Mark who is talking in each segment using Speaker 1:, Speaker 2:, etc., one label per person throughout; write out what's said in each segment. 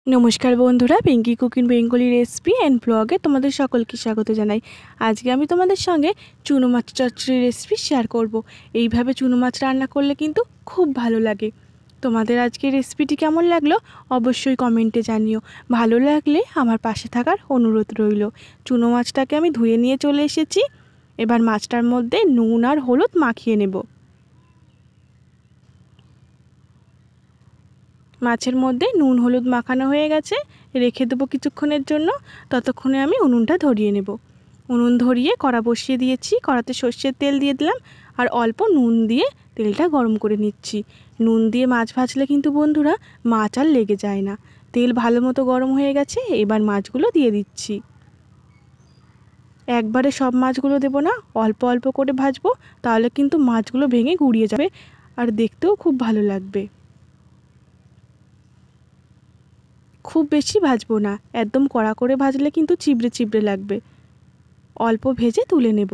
Speaker 1: नमस्कार बंधुरा Pinky cooking Bengali recipe and ब्लगे तुम्हारे सकलके स्वागत जानाई। आज के आमी तुम्हारे संगे चुनो माछ चच्चड़ी रेसिपि शेयर करब। এইভাবে चुनो माछ रान्ना करले किन्तु खूब भालो लागे। তোমাদের আজকে রেসিপিটি কেমন লাগলো অবশ্যই কমেন্টে জানিও। ভালো লাগলে আমার পাশে থাকার অনুরোধ রইল। চুনো মাছটাকে আমি ধুয়ে নিয়ে চলে এসেছি। এবার মাছটার মধ্যে নুন আর হলুদ মাখিয়ে নেব। মাছের মধ্যে নুন হলুদ মাখানো হয়ে গেছে, রেখে দেবো কিছুক্ষণের জন্য। ততক্ষণে আমি উনুনটা ধরিয়ে নেব। উনুন ধরিয়ে কড়া বসিয়ে দিয়েছি। কড়াতে সর্ষের তেল দিয়ে দিলাম আর অল্প নুন দিয়ে তেলটা গরম করে নিচ্ছি। নুন দিয়ে মাছ ভাজলে কিন্তু বন্ধুরা মাছ আর লেগে যায় না। তেল ভালো মতো গরম হয়ে গেছে, এবার মাছগুলো দিয়ে দিচ্ছি। একবারে সব মাছগুলো দেব না, অল্প অল্প করে ভাজবো, তাহলে কিন্তু মাছগুলো ভেঙে গুঁড়িয়ে যাবে আর দেখতেও খুব ভালো লাগবে। খুব বেশি ভাজবো না, একদম কড়া করে ভাজলে কিন্তু চিবড়ে চিবড়ে লাগবে। অল্প ভেজে তুলে নেব।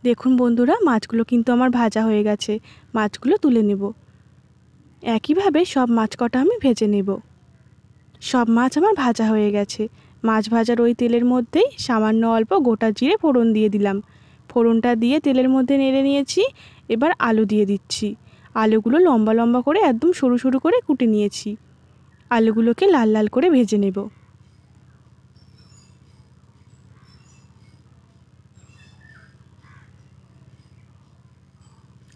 Speaker 1: দেখুন বন্ধুরা, মাছগুলো কিন্তু আমার ভাজা হয়ে গেছে। মাছগুলো তুলে নেব। একইভাবে সব মাছ কটা আমি ভেজে নেব। সব মাছ আমার ভাজা হয়ে গেছে। মাছ ভাজার ওই তেলের মধ্যেই সামান্য অল্প গোটা জিরে ফোড়ন দিয়ে দিলাম। ফোড়নটা দিয়ে তেলের মধ্যে নেড়ে নিয়েছি। এবার আলু দিয়ে দিচ্ছি। আলুগুলো লম্বা লম্বা করে একদম সরু সরু করে কুটে নিয়েছি। আলুগুলোকে লাল লাল করে ভেজে নেব।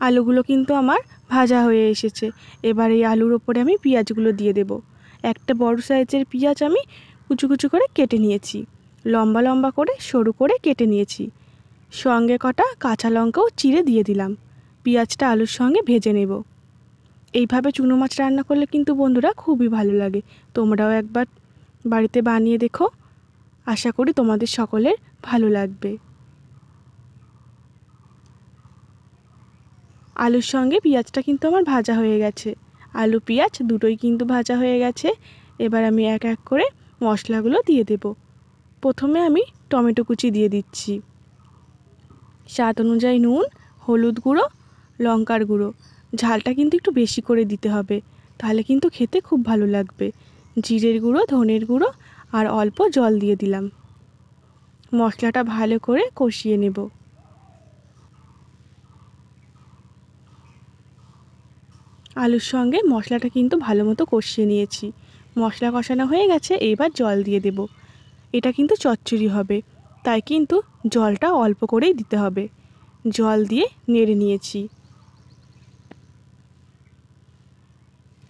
Speaker 1: আলুগুলো কিন্তু আমার ভাজা হয়ে এসেছে। এবার এই আলুর ওপরে আমি পেঁয়াজগুলো দিয়ে দেব। একটা বড় সাইজের পেঁয়াজ আমি কুচু কুচু করে কেটে নিয়েছি। লম্বা লম্বা করে সরু করে কেটে নিয়েছি। সঙ্গে কটা কাঁচা লঙ্কাও চিড়ে দিয়ে দিলাম। পেঁয়াজটা আলুর সঙ্গে ভেজে নেব। এইভাবে চুনো মাছ রান্না করলে কিন্তু বন্ধুরা খুবই ভালো লাগে। তোমরাও একবার বাড়িতে বানিয়ে দেখো। আশা করি তোমাদের সকলের ভালো লাগবে। আলুর সঙ্গে পেঁয়াজটা কিন্তু আমার ভাজা হয়ে গেছে। আলু পেঁয়াজ দুটোই কিন্তু ভাজা হয়ে গেছে। এবার আমি এক এক করে মশলাগুলো দিয়ে দেব। প্রথমে আমি টমেটো কুচি দিয়ে দিচ্ছি। স্বাদ অনুযায়ী নুন, হলুদ গুঁড়ো, লঙ্কার গুঁড়ো। ঝালটা কিন্তু একটু বেশি করে দিতে হবে, তাহলে কিন্তু খেতে খুব ভালো লাগবে। জিরের গুঁড়ো, ধনের গুঁড়ো আর অল্প জল দিয়ে দিলাম। মশলাটা ভালো করে কষিয়ে নেব। আলুর সঙ্গে মশলাটা কিন্তু ভালো মতো কষিয়ে নিয়েছি। মশলা কষানো হয়ে গেছে, এবার জল দিয়ে দেব। এটা কিন্তু চচ্চড়ি হবে, তাই কিন্তু জলটা অল্প করেই দিতে হবে। জল দিয়ে নেড়ে নিয়েছি।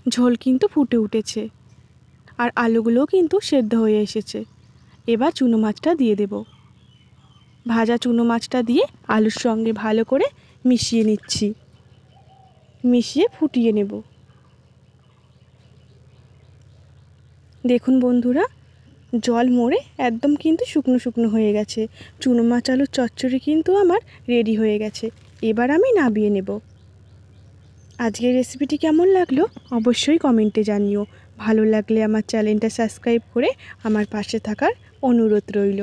Speaker 1: ঝোল কিন্তু ফুটে উঠেছে আর আলুগুলোও কিন্তু সেদ্ধ হয়ে এসেছে। এবার চুনো মাছটা দিয়ে দেব। ভাজা চুনো মাছটা দিয়ে আলুর সঙ্গে ভালো করে মিশিয়ে নিচ্ছি। মিশিয়ে ফুটিয়ে নেব। দেখুন বন্ধুরা, জল মরে একদম কিন্তু শুকনো শুকনো হয়ে গেছে। চুনো মাছ আলুর চচ্চড়ি কিন্তু আমার রেডি হয়ে গেছে। এবার আমি নামিয়ে নেব। আজকের রেসিপিটি কেমন লাগলো অবশ্যই কমেন্টে জানিও। ভালো লাগলে আমার চ্যানেলটা সাবস্ক্রাইব করে আমার পাশে থাকার অনুরোধ রইল।